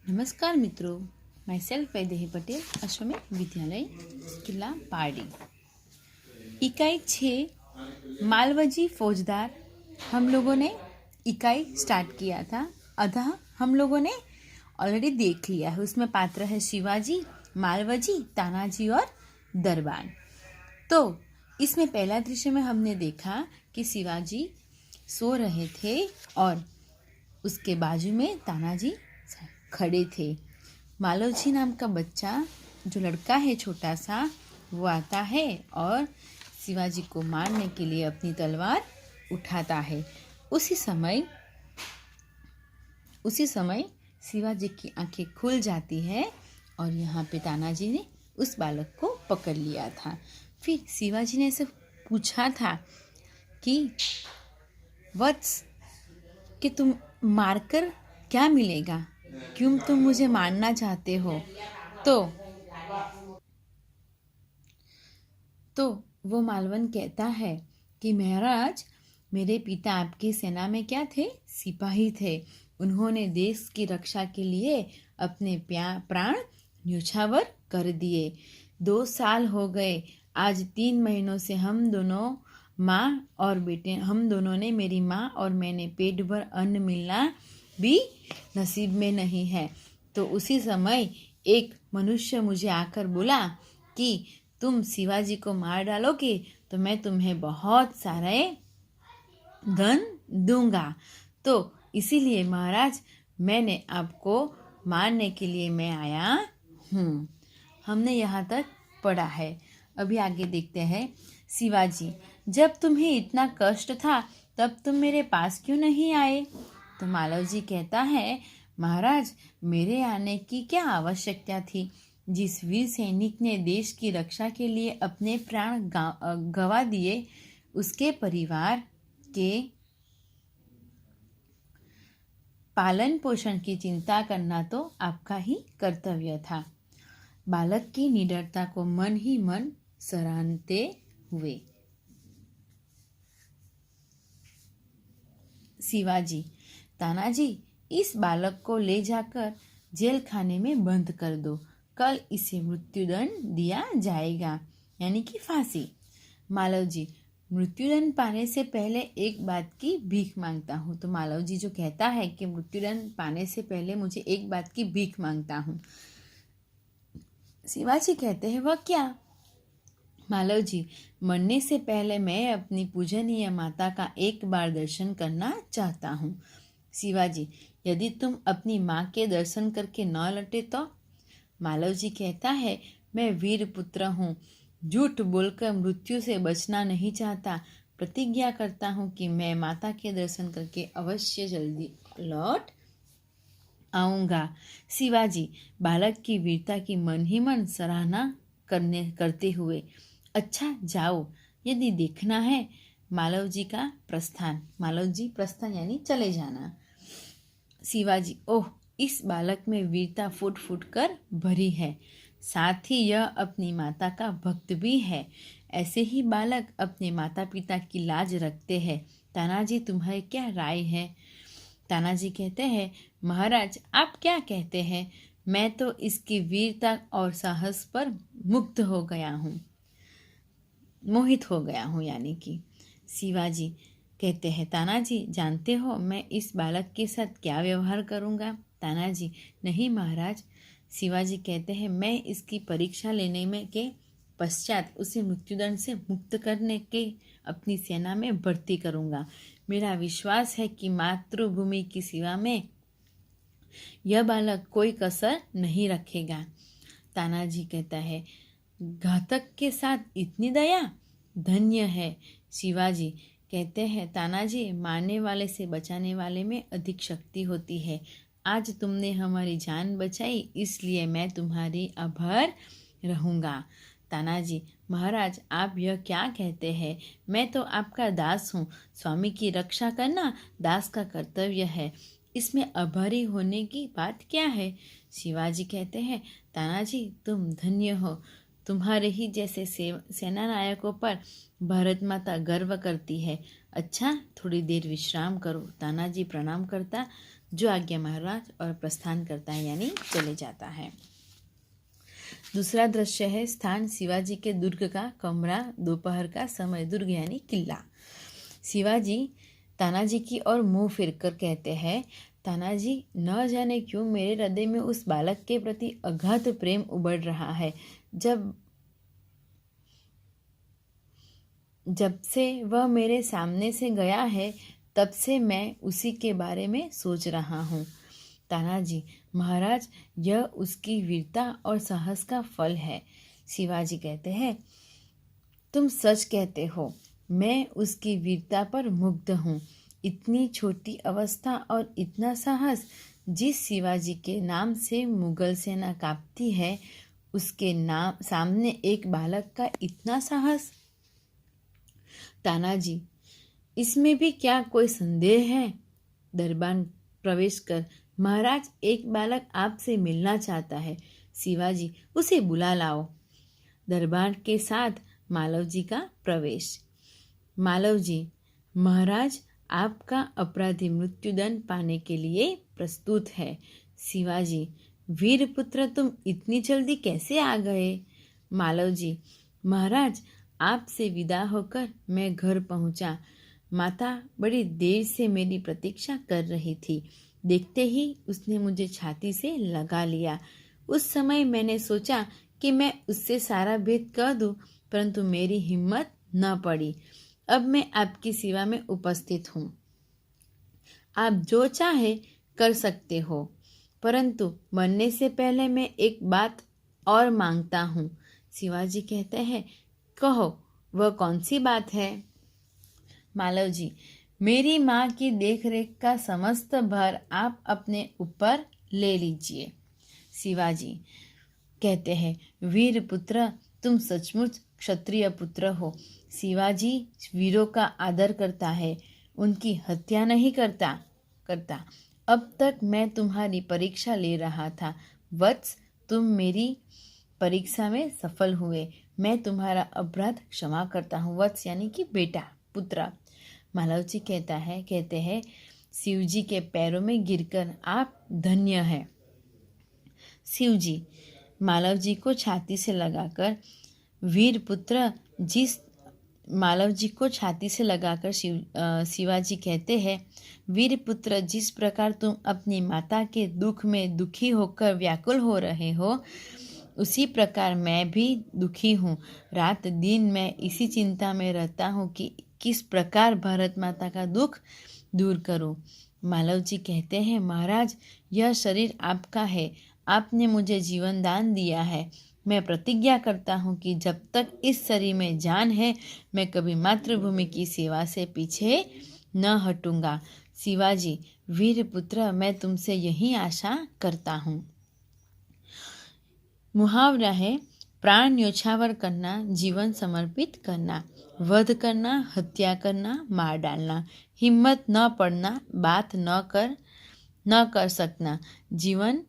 नमस्कार मित्रों, मैं सेल्फ वैदेही पटेल, अश्वमेध विद्यालय किला पारडी। इकाई 6 मालवजी फौजदार हम लोगों ने इकाई स्टार्ट किया था। अतः हम लोगों ने ऑलरेडी देख लिया है। उसमें पात्र है शिवाजी, मालवजी, तानाजी और दरबान। तो इसमें पहला दृश्य में हमने देखा कि शिवाजी सो रहे थे और उसके बाजू में तानाजी खड़े थे। मालवजी नाम का बच्चा, जो लड़का है छोटा सा, वो आता है और शिवाजी को मारने के लिए अपनी तलवार उठाता है। उसी समय शिवाजी की आंखें खुल जाती है और यहाँ पे तानाजी ने उस बालक को पकड़ लिया था। फिर शिवाजी ने ऐसे पूछा था कि वत्स, कि तुम मारकर क्या मिलेगा, क्यों तुम मुझे मारना चाहते हो? तो वो मालवन कहता है कि महाराज, मेरे पिता आपकी सेना में क्या थे? सिपाही थे। उन्होंने देश की रक्षा के लिए अपने प्राण न्योछावर कर दिए। 2 साल हो गए। आज 3 महीनों से हम दोनों ने, मेरी माँ और मैंने, पेट भर अन्न मिलना भी नसीब में नहीं है। तो उसी समय एक मनुष्य मुझे आकर बोला कि तुम शिवाजी को मार डालोगे तो मैं तुम्हें बहुत सारे धन दूंगा। तो इसीलिए महाराज, मैंने आपको मारने के लिए मैं आया हूँ। हमने यहाँ तक पढ़ा है। अभी आगे देखते हैं। शिवाजी, जब तुम्हें इतना कष्ट था तब तुम मेरे पास क्यों नहीं आए? तो मालवजी कहता है, महाराज, मेरे आने की क्या आवश्यकता थी? जिस वीर सैनिक ने देश की रक्षा के लिए अपने प्राण गवा दिए, उसके परिवार के पालन पोषण की चिंता करना तो आपका ही कर्तव्य था। बालक की निडरता को मन ही मन सराहते हुए शिवाजी, तानाजी, इस बालक को ले जाकर जेल खाने में बंद कर दो। कल इसे मृत्युदंड दिया जाएगा, यानी कि फांसी। मालवजी, मृत्युदंड पाने से पहले एक बात की भीख मांगता हूँ। तो मालवजी जो कहता है कि मृत्युदंड पाने से पहले मुझे एक बात की भीख मांगता हूँ। शिवाजी कहते हैं, वह क्या? मालवजी, मरने से पहले मैं अपनी पूजनीय माता का एक बार दर्शन करना चाहता हूँ। शिवाजी, यदि तुम अपनी माँ के दर्शन करके न लौटे तो? मालवजी कहता है, मैं वीर पुत्र हूँ, झूठ बोलकर मृत्यु से बचना नहीं चाहता। प्रतिज्ञा करता हूँ कि मैं माता के दर्शन करके अवश्य जल्दी लौट आऊँगा। शिवाजी, बालक की वीरता की मन ही मन सराहना करते हुए, अच्छा जाओ, यदि देखना है। मालवजी का प्रस्थान। मालवजी प्रस्थान यानी चले जाना। शिवाजी, ओह, इस बालक में वीरता फूट फूट कर भरी है, साथ ही यह अपनी माता का भक्त भी है। ऐसे ही बालक अपने माता पिता की लाज रखते हैं। तानाजी, तुम्हारी क्या राय है? तानाजी कहते हैं, महाराज, आप क्या कहते हैं? मैं तो इसकी वीरता और साहस पर मोहित हो गया हूँ, यानी कि। शिवाजी कहते हैं, तानाजी, जानते हो मैं इस बालक के साथ क्या व्यवहार करूँगा? तानाजी, नहीं महाराज। शिवाजी कहते हैं, मैं इसकी परीक्षा लेने में के पश्चात उसे मृत्युदंड से मुक्त करने के अपनी सेना में भर्ती करूँगा। मेरा विश्वास है कि मातृभूमि की सेवा में यह बालक कोई कसर नहीं रखेगा। तानाजी कहता है, घातक के साथ इतनी दया, धन्य है। शिवाजी कहते हैं, तानाजी, मारने वाले से बचाने वाले में अधिक शक्ति होती है। आज तुमने हमारी जान बचाई, इसलिए मैं तुम्हारी आभार रहूँगा। तानाजी, महाराज, आप यह क्या कहते हैं? मैं तो आपका दास हूँ। स्वामी की रक्षा करना दास का कर्तव्य है, इसमें आभारी होने की बात क्या है? शिवाजी कहते हैं, तानाजी, तुम धन्य हो। तुम्हारे ही जैसे सेना नायकों पर भारत माता गर्व करती है। अच्छा, थोड़ी देर विश्राम करो। तानाजी प्रणाम करता जो आज्ञा महाराज और प्रस्थान करता है यानी चले जाता है। दूसरा दृश्य है स्थान शिवाजी के दुर्ग का कमरा, दोपहर का समय, दुर्ग यानी किला। शिवाजी तानाजी की ओर मुंह फिरकर कहते हैं, तानाजी, न जाने क्यों मेरे हृदय में उस बालक के प्रति अगाध प्रेम उबड़ रहा है। जब से वह मेरे सामने से गया है तब से मैं उसी के बारे में सोच रहा हूँ। तानाजी, महाराज, यह उसकी वीरता और साहस का फल है। शिवाजी कहते हैं, तुम सच कहते हो, मैं उसकी वीरता पर मुग्ध हूँ। इतनी छोटी अवस्था और इतना साहस। जिस शिवाजी के नाम से मुगल सेना कांपती है, उसके नाम सामने एक बालक का इतना साहस। तानाजी, इसमें भी क्या कोई संदेह है? दरबार प्रवेश कर, महाराज, एक बालक आपसे मिलना चाहता है। शिवाजी, उसे बुला लाओ। दरबार के साथ मालव जी का प्रवेश। मालव जी, महाराज, आपका अपराधी मृत्युदंड पाने के लिए प्रस्तुत है। शिवाजी, वीरपुत्र, तुम इतनी जल्दी कैसे आ गए? मालव जी, महाराज, आपसे विदा होकर मैं घर पहुंचा। माता बड़ी देर से मेरी प्रतीक्षा कर रही थी। देखते ही उसने मुझे छाती से लगा लिया। उस समय मैंने सोचा कि मैं उससे सारा भेद कह दूं, परंतु मेरी हिम्मत न पड़ी। अब मैं आपकी सेवा में उपस्थित हूँ। आप जो चाहे कर सकते हो, परंतु मरने से पहले मैं एक बात और मांगता हूँ। शिवाजी कहते हैं, कहो, वह कौन सी बात है? मालव जी, मेरी माँ की देखरेख का समस्त भार आप अपने ऊपर ले लीजिए। शिवाजी कहते हैं, वीर पुत्र, तुम सचमुच क्षत्रिय पुत्र हो। शिवाजी वीरों का आदर करता है, उनकी हत्या नहीं करता। अब तक मैं तुम्हारी परीक्षा ले रहा था। वत्स, तुम मेरी परीक्षा में सफल हुए। मैं तुम्हारा अपराध क्षमा करता हूँ। वत्स यानी कि बेटा, पुत्र। मालव जी कहते हैं, शिवजी के पैरों में गिरकर आप धन्य हैं। शिवजी मालव जी को छाती से लगाकर शिवाजी कहते हैं, वीर पुत्र, जिस प्रकार तुम अपनी माता के दुख में दुखी होकर व्याकुल हो रहे हो, उसी प्रकार मैं भी दुखी हूँ। रात दिन मैं इसी चिंता में रहता हूँ कि किस प्रकार भारत माता का दुख दूर करूँ। मालव जी कहते हैं, महाराज, यह शरीर आपका है। आपने मुझे जीवन दान दिया है। मैं प्रतिज्ञा करता हूँ कि जब तक इस शरीर में जान है, मैं कभी मातृभूमि की सेवा से पीछे न हटूंगा। शिवाजी, वीर पुत्र, मैं तुमसे यही आशा करता हूँ। मुहावरा है, प्राण न्योछावर करना, जीवन समर्पित करना, वध करना, हत्या करना, मार डालना, हिम्मत न पड़ना, बात न कर सकना, जीवन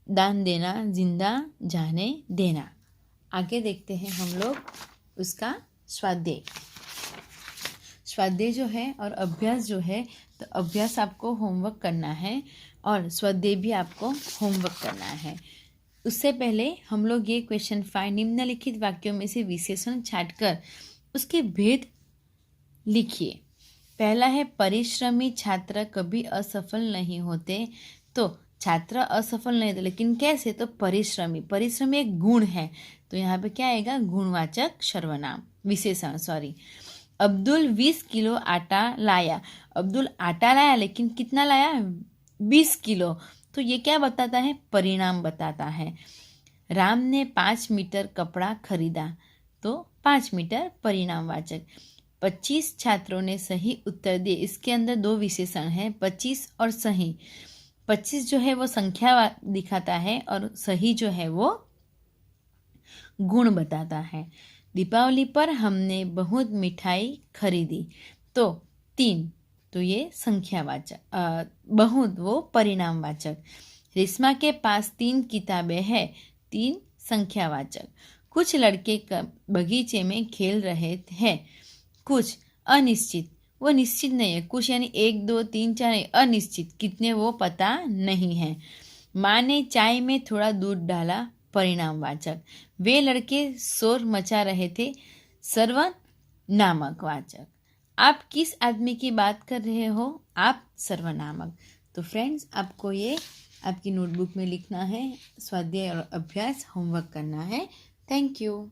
दान देना, जिंदा जाने देना। आगे देखते हैं हम लोग उसका स्वाध्याय। स्वाध्याय जो है और अभ्यास जो है, तो अभ्यास आपको होमवर्क करना है और स्वाध्याय भी आपको होमवर्क करना है। उससे पहले हम लोग ये क्वेश्चन 5 निम्नलिखित वाक्यों में से विशेषण छांटकर उसके भेद लिखिए। पहला है, परिश्रमी छात्र कभी असफल नहीं होते। तो छात्र असफल नहीं होते, लेकिन कैसे? तो परिश्रमी एक गुण है, तो यहाँ पे क्या आएगा? गुणवाचक सर्वनाम विशेषण। अब्दुल 20 किलो आटा लाया। अब्दुल आटा लाया, लेकिन कितना लाया? 20 किलो। तो ये क्या बताता है? परिणाम बताता है। राम ने 5 मीटर कपड़ा खरीदा, तो 5 मीटर परिणामवाचक। 25 छात्रों ने सही उत्तर दिए। इसके अंदर 2 विशेषण हैं, 25 और सही। 25 जो है वो संख्या दिखाता है और सही जो है वो गुण बताता है। दीपावली पर हमने बहुत मिठाई खरीदी, तो 3, तो ये संख्यावाचक। बहुत वो परिणामवाचक। रेशमा के पास 3 किताबें हैं, 3 संख्यावाचक। कुछ लड़के बगीचे में खेल रहे हैं, कुछ अनिश्चित, वो निश्चित नहीं है। कुछ यानी 1 2 3 4 नहीं, अनिश्चित, कितने वो पता नहीं है। माँ ने चाय में थोड़ा दूध डाला, परिणामवाचक। वे लड़के शोर मचा रहे थे, सर्वनामक वाचक। आप किस आदमी की बात कर रहे हो? आप सर्वनामक। तो फ्रेंड्स, आपको ये आपकी नोटबुक में लिखना है, स्वाध्याय और अभ्यास होमवर्क करना है। Thank you.